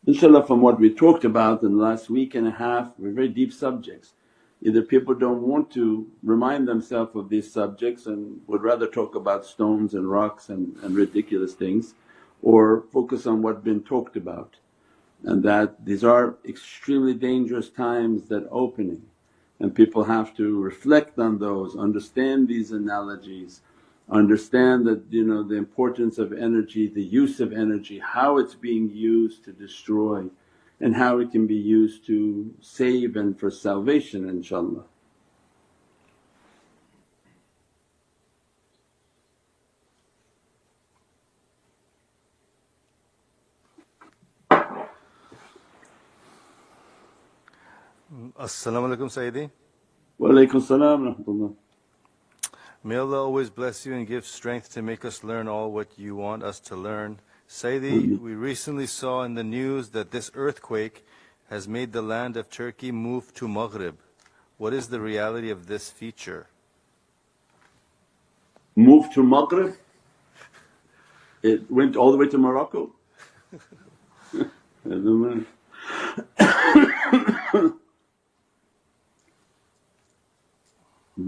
Inshallah, from what we talked about in the last week and a half, were very deep subjects. Either people don't want to remind themselves of these subjects and would rather talk about stones and rocks and ridiculous things, or focus on what's been talked about. And that these are extremely dangerous times that opening, and people have to reflect on those, understand these analogies, understand that the importance of energy, the use of energy, how it's being used to destroy and how it can be used to save and for salvation inshaAllah. As-salamu alaykum Sayyidi. Wa alaykum as-salam wa rahmatullah. May Allah always bless you and give strength to make us learn all what you want us to learn. Sayyidi, we recently saw in the news that this earthquake has made the land of Turkey move to Maghrib. What is the reality of this feature? Move to Maghrib? It went all the way to Morocco? I don't know.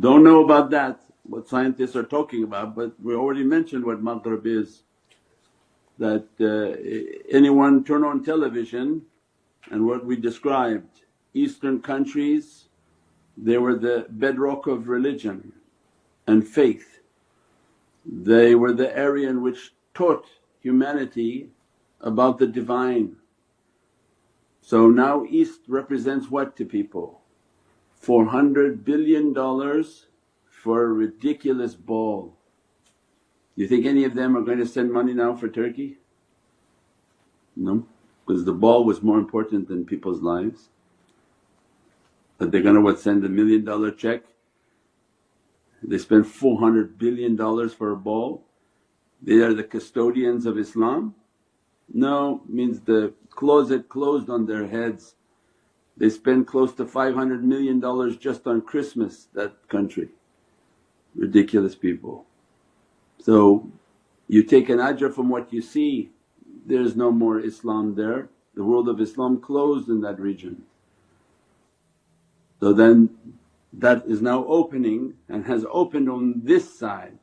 Don't know about that, what scientists are talking about, but we already mentioned what Maghrib is. That anyone turn on television and what we described, Eastern countries, they were the bedrock of religion and faith. They were the area in which taught humanity about the Divine. So now East represents what to people? $400 billion for a ridiculous ball. You think any of them are going to send money now for Turkey? No, because the ball was more important than people's lives. But they're going to send $1 million check? They spend $400 billion for a ball. They are the custodians of Islam? No, means the closet closed on their heads. They spend close to $500 million just on Christmas, that country. Ridiculous people. So you take an ajr from what you see, there's no more Islam there. The world of Islam closed in that region. So then that is now opening and has opened on this side,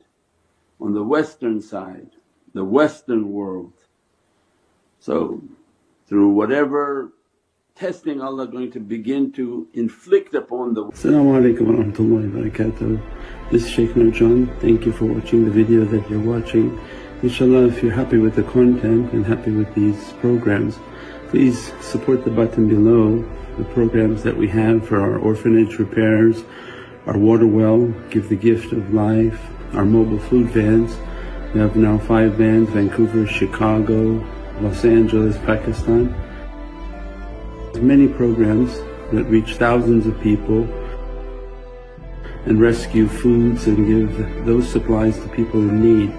on the western side, the western world. So through whatever testing Allah going to begin to inflict upon the… As-salamu alaykum wa rahmatullahi wa barakatuh. This is Shaykh Nurjan. Thank you for watching the video that you're watching. Inshallah, if you're happy with the content and happy with these programs, please support the button below, the programs that we have for our orphanage repairs, our water well, Give the Gift of Life, our mobile food vans. We have now 5 vans, Vancouver, Chicago, Los Angeles, Pakistan. Many programs that reach thousands of people and rescue foods and give those supplies to people in need.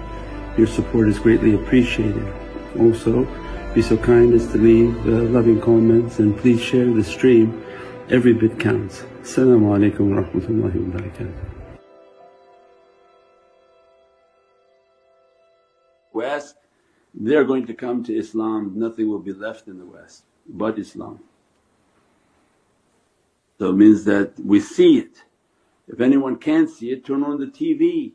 Your support is greatly appreciated. Also, be so kind as to leave loving comments and please share the stream. Every bit counts. As-salamu alaykum wa rahmatullahi wa barakatuh. West, they're going to come to Islam, nothing will be left in the West but Islam. So it means that we see it. If anyone can't see it, turn on the TV.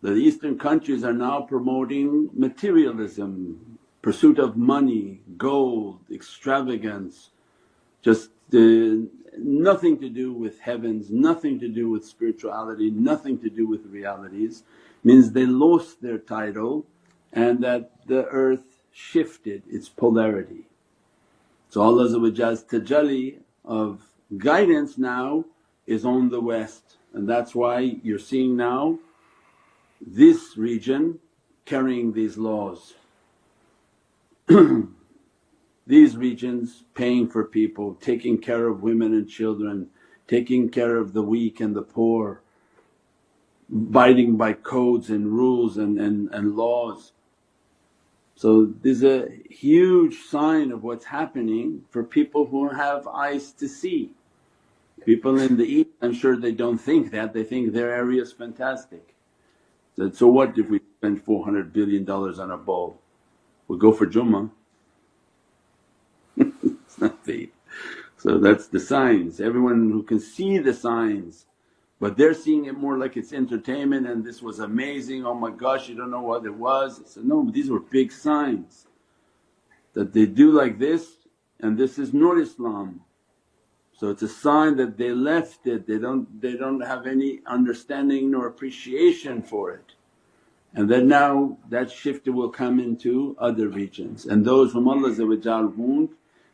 The Eastern countries are now promoting materialism, pursuit of money, gold, extravagance, just nothing to do with heavens, nothing to do with spirituality, nothing to do with realities. Means they lost their title and that the earth shifted its polarity. So Allah's tajalli of guidance now is on the West, and that's why you're seeing now this region carrying these laws. These regions paying for people, taking care of women and children, taking care of the weak and the poor, abiding by codes and rules and laws. So there's a huge sign of what's happening for people who have eyes to see. People in the East, I'm sure they don't think that, they think their area is fantastic. So what if we spend $400 billion on a ball? We'll go for Jummah. It's not faith. So that's the signs. Everyone who can see the signs, but they're seeing it more like it's entertainment and this was amazing, oh my gosh, you don't know what it was. I said, no, but these were big signs that they do like this, and this is Nur Islam. So it's a sign that they left it, they don't have any understanding nor appreciation for it. And then now that shift will come into other regions, and those whom Allah won't,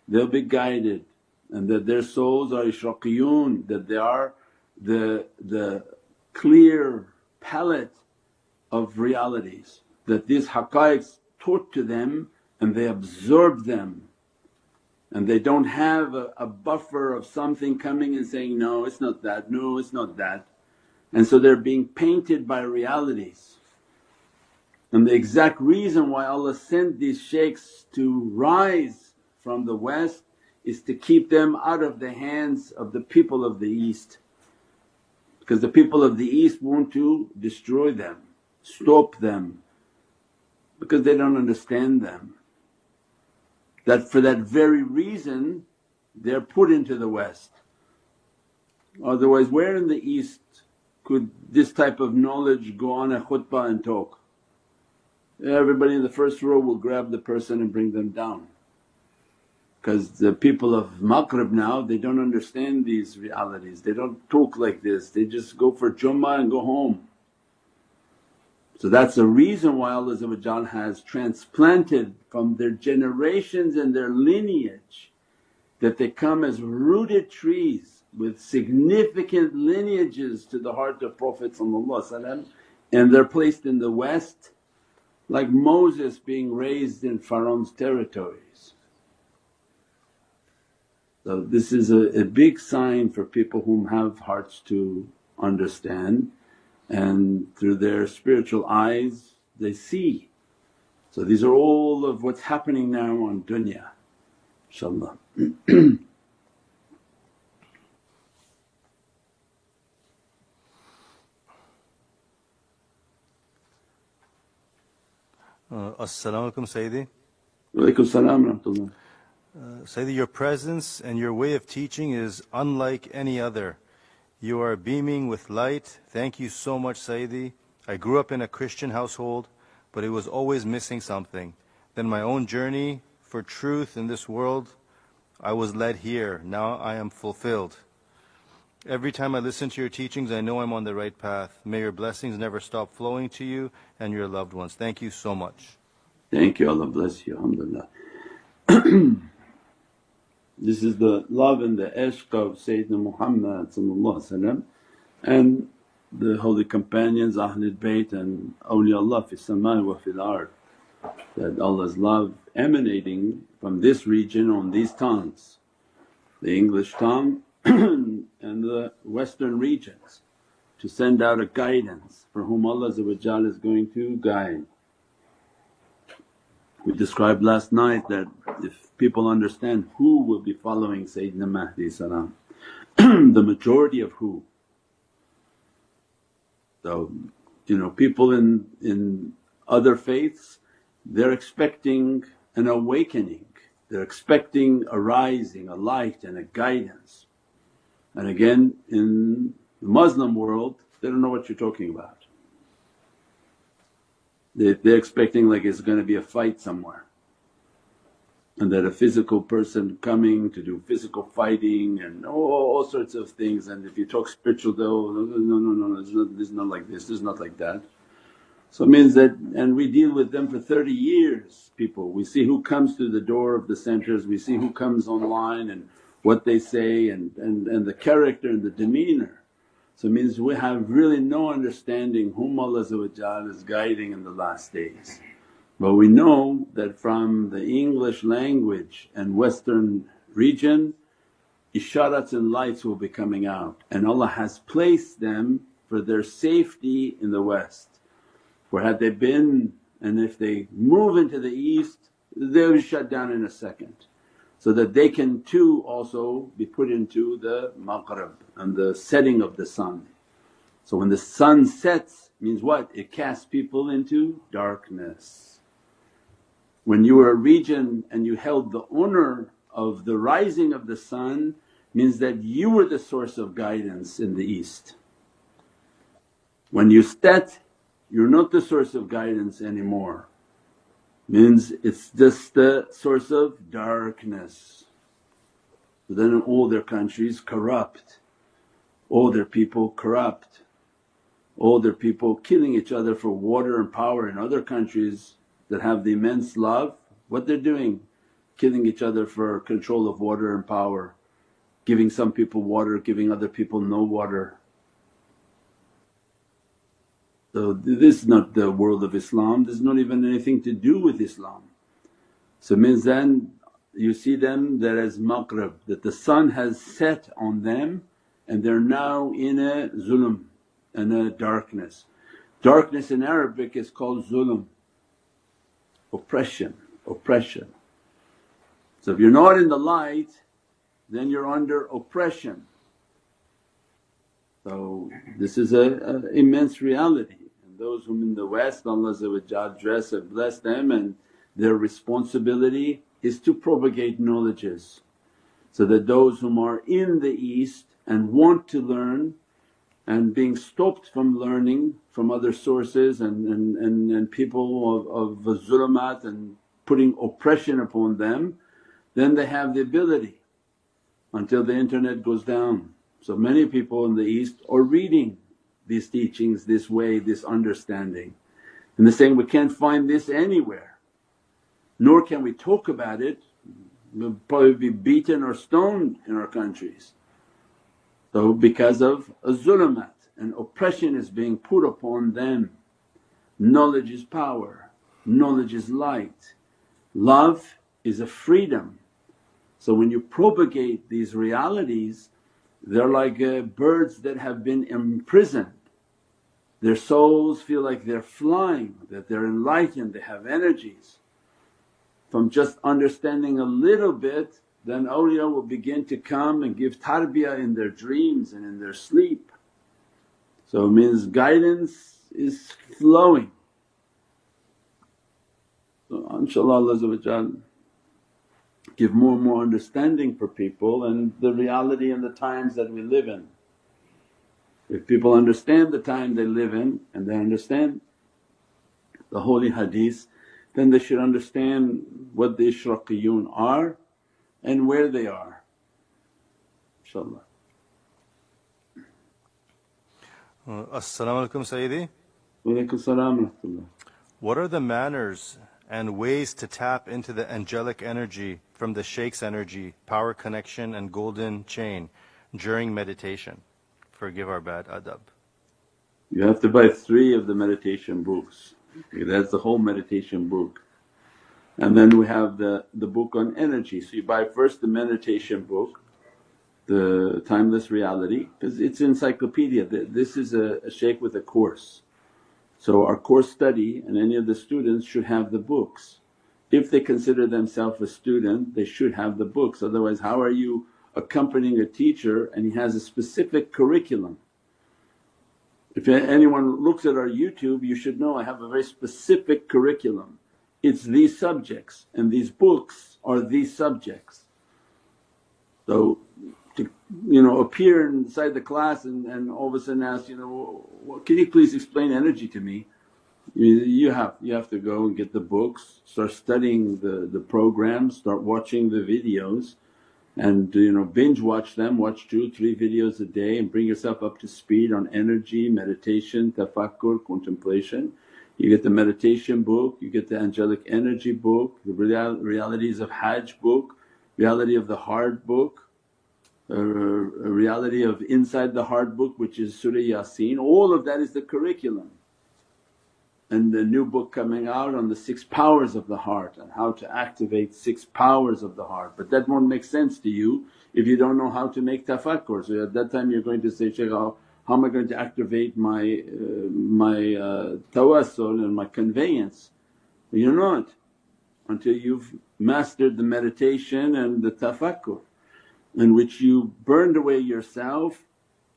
they'll be guided, and that their souls are ishraqiyun, that they are the clear palette of realities, that these haqqaiqs taught to them and they absorb them, and they don't have a buffer of something coming and saying, no it's not that, no it's not that. And so they're being painted by realities. And the exact reason why Allah sent these shaykhs to rise from the West is to keep them out of the hands of the people of the East, because the people of the East want to destroy them, stop them, because they don't understand them. That for that very reason they're put into the West. Otherwise where in the East could this type of knowledge go on a khutbah and talk? Everybody in the first row will grab the person and bring them down, because the people of Maghrib now they don't understand these realities, they don't talk like this, they just go for Jummah and go home. So that's the reason why Allah has transplanted from their generations and their lineage, that they come as rooted trees with significant lineages to the heart of Prophet, and they're placed in the West like Moses being raised in Pharaoh's territories. So this is a big sign for people whom have hearts to understand, and through their spiritual eyes they see. So these are all of what's happening now on dunya, inshaAllah. As-salamu alaykum Sayyidi. Walaykum salam wa rahmatullah. Sayyidi, your presence and your way of teaching is unlike any other. You are beaming with light. Thank you so much Sayyidi. I grew up in a Christian household, but it was always missing something. Then my own journey for truth in this world, I was led here. Now I am fulfilled. Every time I listen to your teachings I know I'm on the right path. May your blessings never stop flowing to you and your loved ones. Thank you so much. Thank you, Allah bless you, alhamdulillah. This is the love and the ishq of Sayyidina Muhammad and the holy companions, Ahlul Bayt and awliyaullah fi samai wa fil ard, that Allah's love emanating from this region on these tongues, the English tongue and the western regions, to send out a guidance for whom Allah is going to guide. We described last night that if people understand who will be following Sayyidina Mahdi salam, the majority of who. So people in other faiths, they're expecting an awakening, they're expecting a rising, a light and a guidance. And again in the Muslim world they don't know what you're talking about. They're expecting like it's going to be a fight somewhere, and that a physical person coming to do physical fighting and all sorts of things. And if you talk spiritual, though, no, it's not like this, it's not like that. So it means that, and we deal with them for 30 years people. We see who comes through the door of the centres, we see who comes online and what they say and the character and the demeanour. So it means we have really no understanding whom Allah is guiding in the last days. But we know that from the English language and Western region, isharats and lights will be coming out, and Allah has placed them for their safety in the West. For had they been, and if they move into the East, they'll be shut down in a second, so that they can too also be put into the maghrib and the setting of the sun. So when the sun sets means what? It casts people into darkness. When you were a region and you held the honour of the rising of the sun means that you were the source of guidance in the east. When you set, you're not the source of guidance anymore, means it's just the source of darkness. So then in all their countries corrupt, all their people corrupt, all their people killing each other for water and power. In other countries that have the immense love, what they're doing? Killing each other for control of water and power, giving some people water, giving other people no water. So this is not the world of Islam, this is not even anything to do with Islam. So means then you see them that as maghrib, that the sun has set on them and they're now in a zulm and a darkness. Darkness in Arabic is called zulm, oppression, oppression. So if you're not in the light then you're under oppression. So this is a immense reality, and those whom in the West Allah dress and bless them, and their responsibility is to propagate knowledges so that those whom are in the East and want to learn and being stopped from learning from other sources and people of zulumat and putting oppression upon them, then they have the ability until the internet goes down. So many people in the East are reading these teachings this way, this understanding, and they're saying, we can't find this anywhere, nor can we talk about it, we'll probably be beaten or stoned in our countries. So because of a zulumat and oppression is being put upon them. Knowledge is power, knowledge is light, love is a freedom. So when you propagate these realities, they're like birds that have been imprisoned. Their souls feel like they're flying, that they're enlightened, they have energies. From just understanding a little bit, then awliya will begin to come and give tarbiyah in their dreams and in their sleep. So it means guidance is flowing. So inshaAllah Allah give more and more understanding for people and the reality and the times that we live in. If people understand the time they live in and they understand the holy hadith, then they should understand what the Ishraqiyun are and where they are, inshaAllah. As-salamu alaykum Sayyidi. Wa alaykum as-salam wa rahmatullah. What are the manners and ways to tap into the angelic energy from the Shaykh's energy, power connection and golden chain during meditation? Forgive our bad adab. You have to buy 3 of the meditation books, that's the whole meditation book. And then we have the book on energy. So you buy first the meditation book, the Timeless Reality, because it's encyclopedia. This is a shaykh with a course. So our course study and any of the students should have the books. If they consider themselves a student they should have the books, otherwise how are you accompanying a teacher and he has a specific curriculum. If anyone looks at our YouTube you should know I have a very specific curriculum. It's these subjects and these books are these subjects. So to appear inside the class and all of a sudden ask, can you please explain energy to me? You have to go and get the books, start studying the programs, start watching the videos and binge watch them, watch 2-3 videos a day and bring yourself up to speed on energy, meditation, tafakkur, contemplation. You get the meditation book, you get the angelic energy book, the realities of Hajj book, reality of the heart book, reality of inside the heart book which is Surah Yasin. All of that is the curriculum. And the new book coming out on the 6 powers of the heart and how to activate 6 powers of the heart. But that won't make sense to you if you don't know how to make tafakkur. So at that time you're going to say, Shaykh, how am I going to activate my tawassul and my conveyance? You're not until you've mastered the meditation and the tafakkur, in which you burned away yourself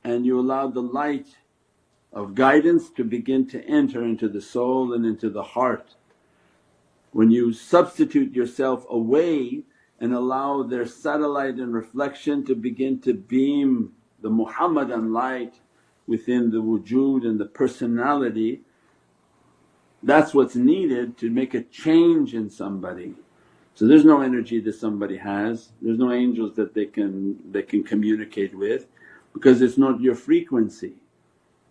and you allowed the light of guidance to begin to enter into the soul and into the heart. When you substitute yourself away and allow their satellite and reflection to begin to beam the Muhammadan light within the wujood and the personality. That's what's needed to make a change in somebody. So there's no energy that somebody has, there's no angels that they can communicate with, because it's not your frequency.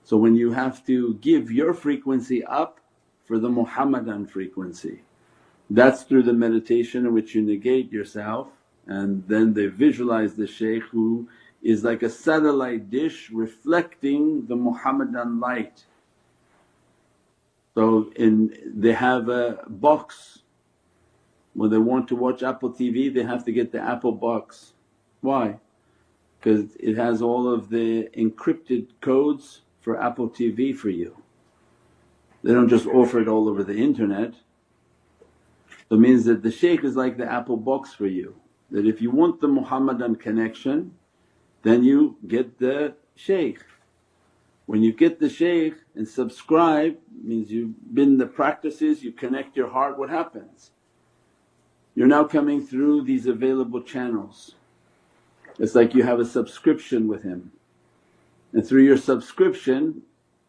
So when you have to give your frequency up for the Muhammadan frequency, that's through the meditation in which you negate yourself, and then they visualize the shaykh who is like a satellite dish reflecting the Muhammadan light. So they have a box. When they want to watch Apple TV they have to get the Apple box. Why? Because it has all of the encrypted codes for Apple TV for you. They don't just offer it all over the internet. So it means that the shaykh is like the Apple box for you, that if you want the Muhammadan connection then you get the shaykh. When you get the shaykh and subscribe, means you've been the practices, you connect your heart, what happens? You're now coming through these available channels. It's like you have a subscription with him, and through your subscription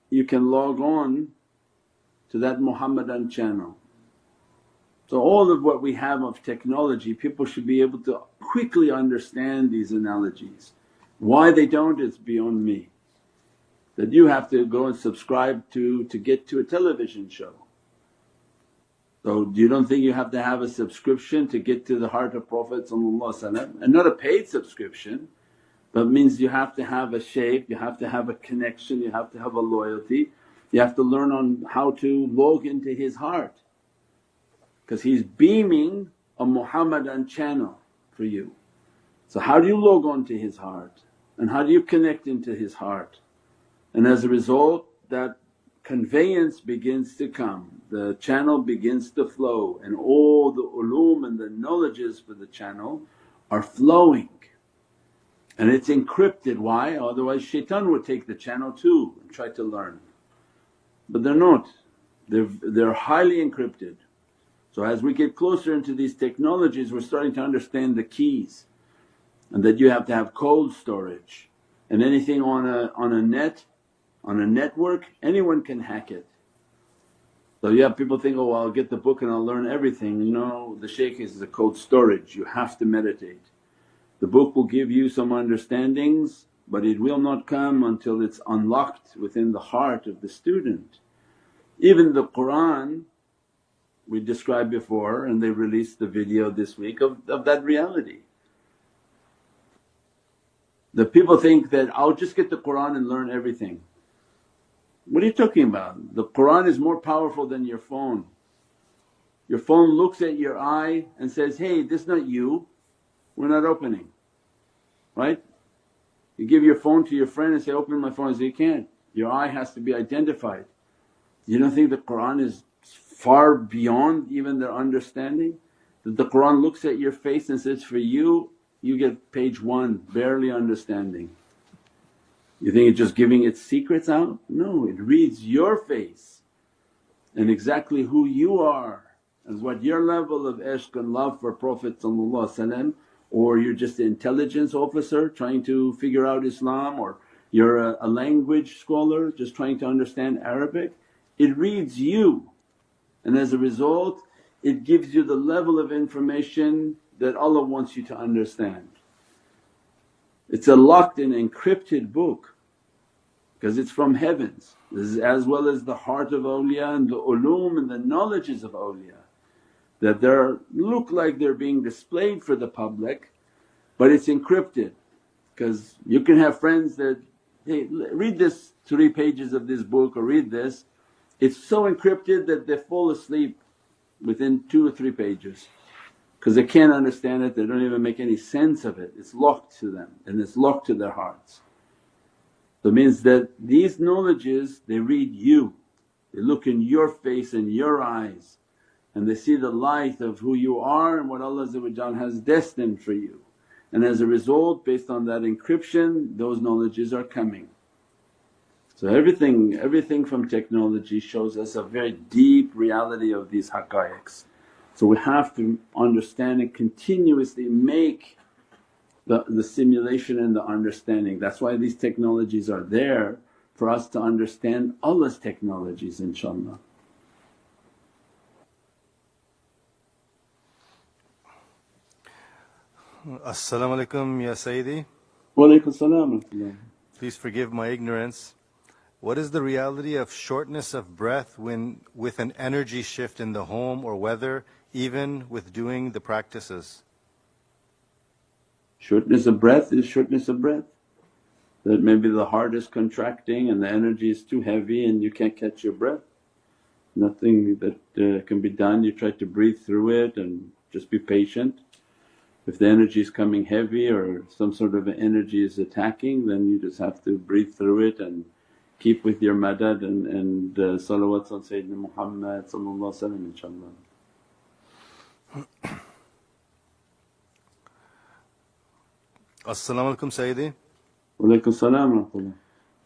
you can log on to that Muhammadan channel. So all of what we have of technology, people should be able to quickly understand these analogies. Why they don't is beyond me. That you have to go and subscribe to get to a television show. So you don't think you have to have a subscription to get to the heart of Prophet, and not a paid subscription, but means you have to have a shaykh, you have to have a connection, you have to have a loyalty, you have to learn on how to log into his heart, because he's beaming a Muhammadan channel for you. So how do you log on to his heart and how do you connect into his heart? And as a result that conveyance begins to come, the channel begins to flow, and all the ulum and the knowledges for the channel are flowing, and it's encrypted. Why? Otherwise shaitan would take the channel too and try to learn, but they're not, they're highly encrypted. So as we get closer into these technologies we're starting to understand the keys, and that you have to have cold storage, and anything on a network anyone can hack it. So yeah, people think, oh well, I'll get the book and I'll learn everything. No, the shaykh is the cold storage, you have to meditate. The book will give you some understandings but it will not come until it's unlocked within the heart of the student. Even the Qur'an we described before, and they released the video this week of that reality. The people think that, I'll just get the Qur'an and learn everything. What are you talking about? The Qur'an is more powerful than your phone. Your phone looks at your eye and says, hey, this is not you, we're not opening, right? You give your phone to your friend and say, open my phone, say, you can't, your eye has to be identified. You don't think the Qur'an is far beyond even their understanding? That the Qur'an looks at your face and says, for you, you get page 1 barely understanding. You think it's just giving its secrets out? No, it reads your face and exactly who you are and what your level of ishq and love for Prophet, or you're just an intelligence officer trying to figure out Islam, or you're a language scholar just trying to understand Arabic. It reads you, and as a result it gives you the level of information that Allah wants you to understand. It's a locked and encrypted book because it's from heavens. This is as well as the heart of awliya and the ulum and the knowledges of awliya, that look like they're being displayed for the public but it's encrypted. Because you can have friends that, hey, read this 3 pages of this book or read this, it's so encrypted that they fall asleep within 2 or 3 pages because they can't understand it, they don't even make any sense of it, it's locked to them and it's locked to their hearts. So it means that these knowledges they read you, they look in your face and your eyes and they see the light of who you are and what Allah has destined for you, and as a result based on that encryption those knowledges are coming. So everything from technology shows us a very deep reality of these haqqaiqs. So we have to understand and continuously make the simulation and the understanding. That's why these technologies are there, for us to understand Allah's technologies, inshaAllah. As-salamu alaykum ya Sayyidi. Wa alaykum salam. Please forgive my ignorance. What is the reality of shortness of breath when with an energy shift in the home or weather, even with doing the practices? Shortness of breath is shortness of breath. That maybe the heart is contracting and the energy is too heavy and you can't catch your breath. Nothing that can be done, you try to breathe through it and just be patient. If the energy is coming heavy or some sort of energy is attacking, then you just have to breathe through it and keep with your madad and salawats on Sayyidina Muhammad inshaAllah. As-salamu alaykum Sayyidi. Wa alaykum salam wa rahmatullah.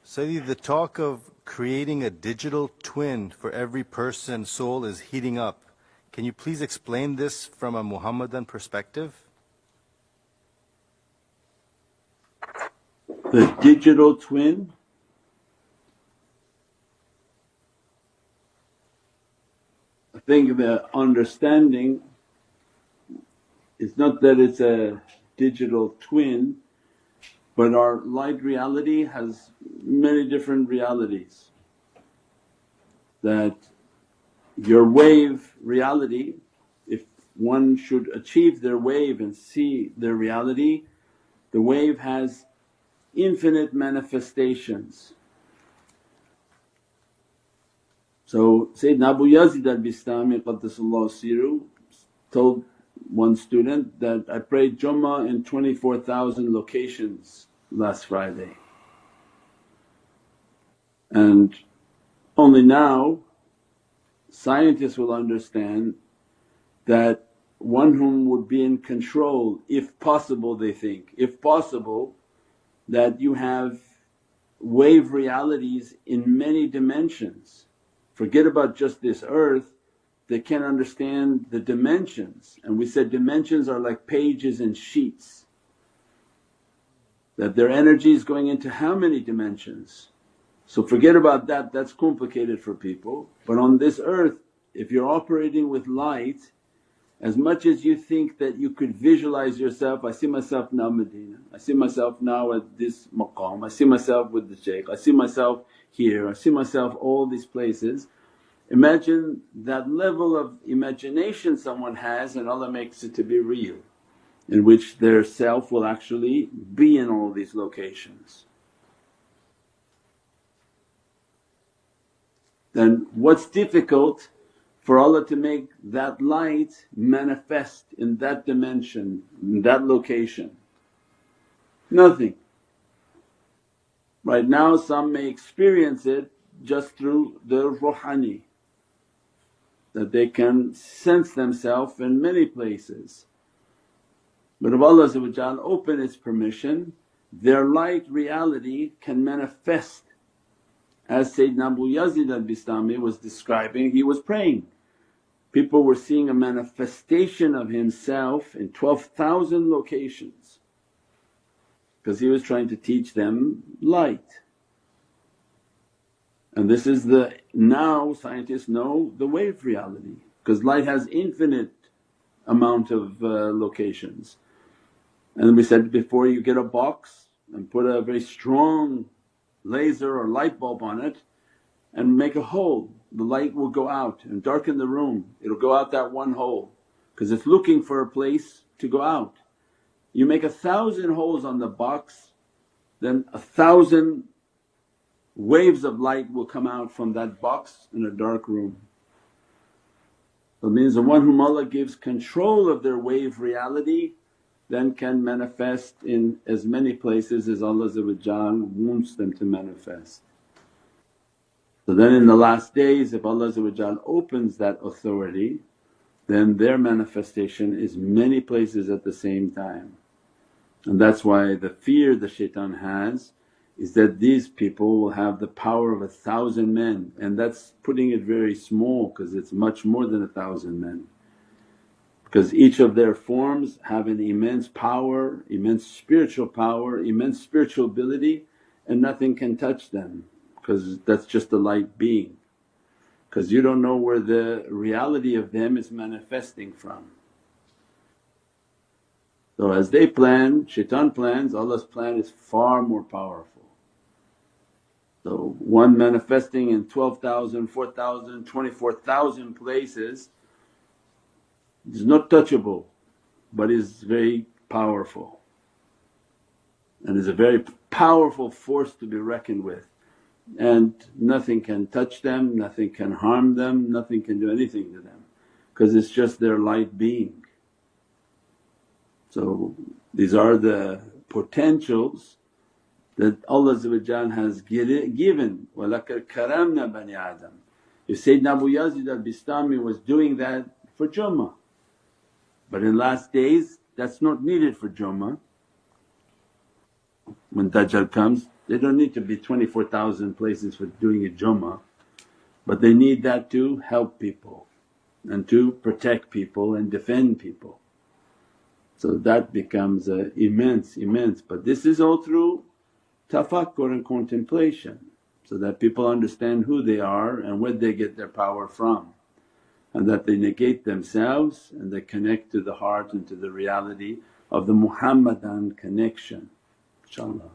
Sayyidi, the talk of creating a digital twin for every person soul is heating up. Can you please explain this from a Muhammadan perspective? The digital twin, I think the understanding is not that it's a digital twin, but our light reality has many different realities. That your wave reality, if one should achieve their wave and see their reality, the wave has infinite manifestations. So Sayyidina Abu Yazid al-Bistami Qaddasallahu Siru told one student that, I prayed Jummah in 24,000 locations last Friday, and only now scientists will understand that one whom would be in control, if possible, they think, if possible, that you have wave realities in many dimensions. Forget about just this earth, they can't understand the dimensions, and we said dimensions are like pages and sheets, that their energy is going into how many dimensions. So forget about that, that's complicated for people. But on this earth, if you're operating with light, as much as you think that you could visualize yourself, I see myself now Medina, I see myself now at this maqam, I see myself with the Shaykh, I see myself here, I see myself all these places. Imagine that level of imagination someone has and Allah makes it to be real, in which their self will actually be in all these locations. Then what's difficult for Allah to make that light manifest in that dimension, in that location? Nothing. Right now some may experience it just through the ruhani, that they can sense themselves in many places. But if Allah open His permission, their light reality can manifest. As Sayyidina Abu Yazid al-Bistami was describing, he was praying. People were seeing a manifestation of himself in 12,000 locations, because he was trying to teach them light. And this is the, now scientists know the wave reality, because light has infinite amount of locations. And we said before, you get a box and put a very strong laser or light bulb on it and make a hole, the light will go out and darken the room, it'll go out that one hole, because it's looking for a place to go out. You make 1,000 holes on the box, then 1,000 waves of light will come out from that box in a dark room. So it means the one whom Allah gives control of their wave reality then can manifest in as many places as Allah wants them to manifest. So then in the last days, if Allah opens that authority, then their manifestation is many places at the same time. And that's why the fear the shaitan has is that these people will have the power of 1,000 men, and that's putting it very small because it's much more than 1,000 men. because each of their forms have an immense power, immense spiritual power, immense spiritual ability, and nothing can touch them because that's just a light being. Because you don't know where the reality of them is manifesting from. So as they plan, shaitan plans, Allah's plan is far more powerful. So one manifesting in 12,000, 4,000, 24,000 places is not touchable but is very powerful and is a very powerful force to be reckoned with, and nothing can touch them, nothing can harm them, nothing can do anything to them because it's just their light being. So these are the potentials that Allah has given, وَلَقَدْ كَرَمْنَا بَنِي Adam. If Sayyidina Abu Yazid al-Bistami was doing that for Jummah, but in last days that's not needed for Jummah. When Dajjal comes they don't need to be 24,000 places for doing a Jummah, but they need that to help people and to protect people and defend people. So that becomes immense, but this is all through tafakkur and contemplation, so that people understand who they are and where they get their power from, and that they negate themselves and they connect to the heart and to the reality of the Muhammadan connection, inshaAllah.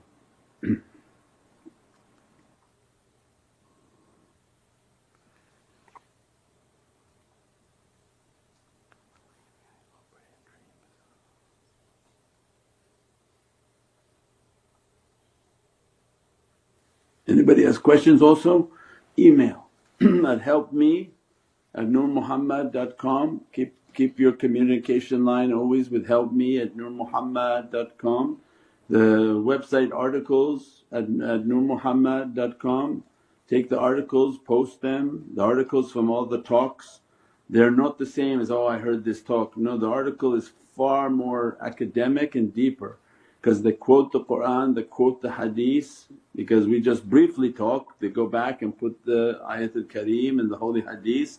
Anybody has questions also? Email at helpme@nurmuhammad.com. Keep your communication line always with helpme@nurmuhammad.com. The website articles at nurmuhammad.com. Take the articles, post them. The articles from all the talks, they're not the same as, oh I heard this talk. No, the article is far more academic and deeper because they quote the Qur'an, they quote the hadith, because we just briefly talk, they go back and put the ayatul kareem and the holy hadith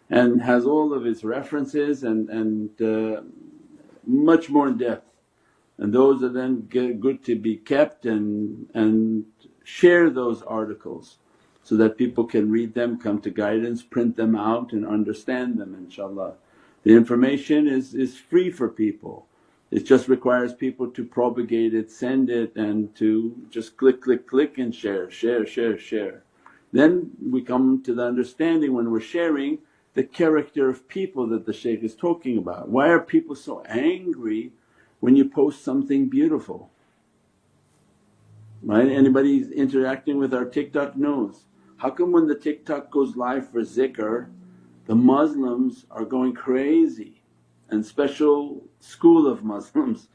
and has all of its references and much more in depth. And those are then good to be kept and share those articles so that people can read them, come to guidance, print them out and understand them, inshaAllah. The information is free for people. It just requires people to propagate it, send it, and to just click and share. Then we come to the understanding when we're sharing the character of people that the Shaykh is talking about. Why are people so angry when you post something beautiful? Right? Anybody interacting with our TikTok knows. How come when the TikTok goes live for zikr, the Muslims are going crazy, and special school of Muslims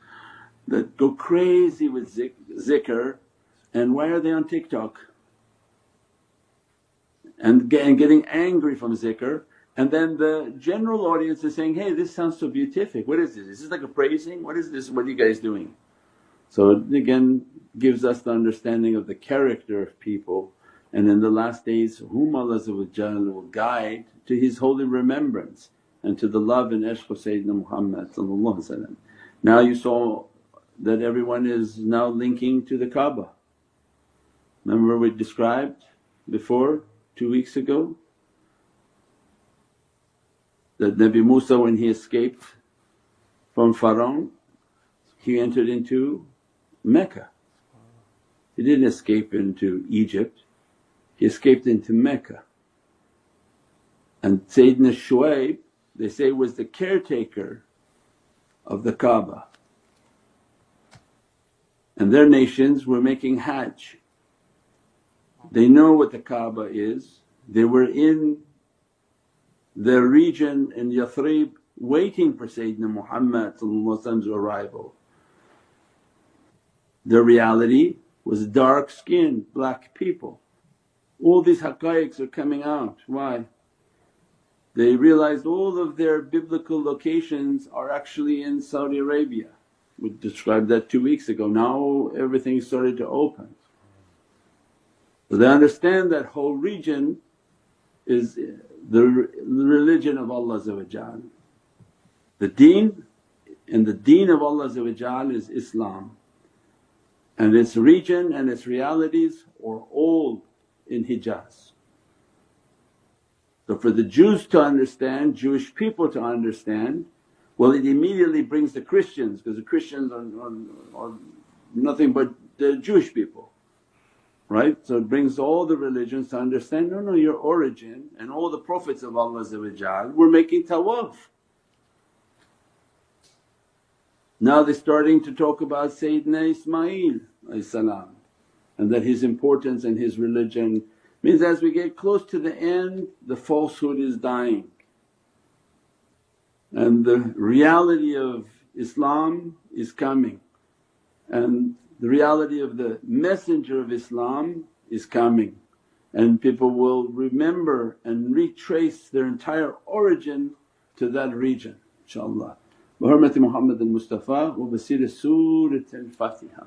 that go crazy with zikr, and why are they on TikTok? And getting angry from zikr, and then the general audience is saying, hey this sounds so beatific, what is this? Is this like a praising? What is this? What are you guys doing? So it again gives us the understanding of the character of people, and in the last days whom Allah will guide to His holy remembrance and to the love and ishq of Sayyidina Muhammad. Now you saw that everyone is now linking to the Kaaba. Remember we described before 2 weeks ago that Nabi Musa when he escaped from Pharaoh, he entered into Mecca. He didn't escape into Egypt, he escaped into Mecca. And Sayyidina Shuaib they say was the caretaker of the Kaaba, and their nations were making Hajj. They know what the Kaaba is, they were in the region in Yathrib waiting for Sayyidina Muhammad's arrival. Their reality was dark skinned black people. All these haqqaiqs are coming out. Why? They realized all of their biblical locations are actually in Saudi Arabia. We described that 2 weeks ago. Now everything started to open. So they understand that whole region is the religion of Allah. The deen, and the deen of Allah is Islam, and its region and its realities are all in Hijaz. So for the Jews to understand, Jewish people to understand, well it immediately brings the Christians, because the Christians are nothing but the Jewish people, right? So it brings all the religions to understand, no, your origin and all the Prophets of Allah were making tawaf. Now they're starting to talk about Sayyidina Ismail and that his importance and his religion means as we get close to the end the falsehood is dying and the reality of Islam is coming, and the reality of the messenger of Islam is coming, and people will remember and retrace their entire origin to that region inshaAllah. بحرمة محمد المصطفى وبسيرة سورة الفاتحة.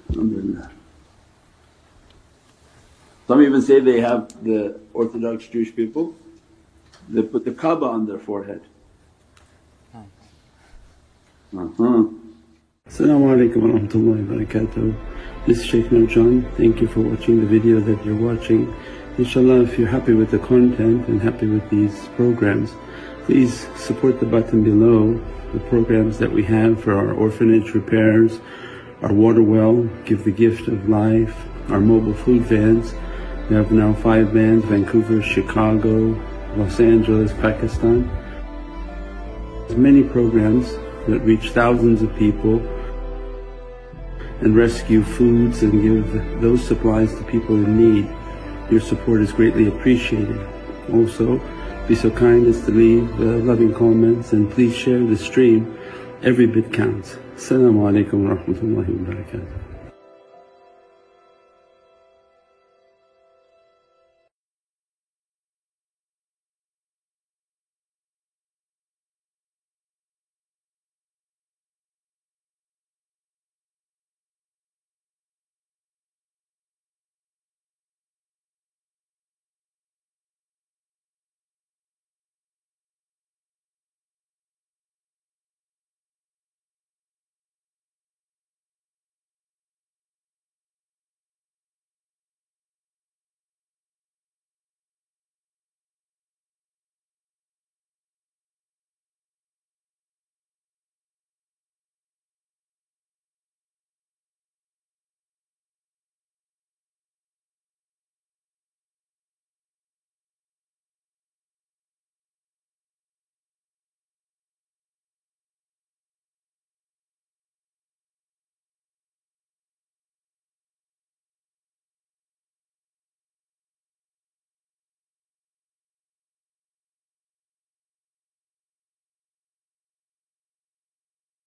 Alhamdulillah. Some even say they have, the Orthodox Jewish people, they put the Kaaba on their forehead. As-salamu alaykum wa rahmatullahi wa barakatuh. This is Shaykh Nurjan. Thank you for watching the video that you're watching. Inshallah, if you're happy with the content and happy with these programs, please support the button below, the programs that we have for our orphanage repairs, our water well, Give the Gift of Life, our mobile food vans. We have now 5 vans, Vancouver, Chicago, Los Angeles, Pakistan. There's many programs that reach thousands of people and rescue foods and give those supplies to people in need. Your support is greatly appreciated. Also, be so kind as to leave loving comments and please share the stream. Every bit counts. As-salamu alaykum wa rahmatullahi wa barakatuh.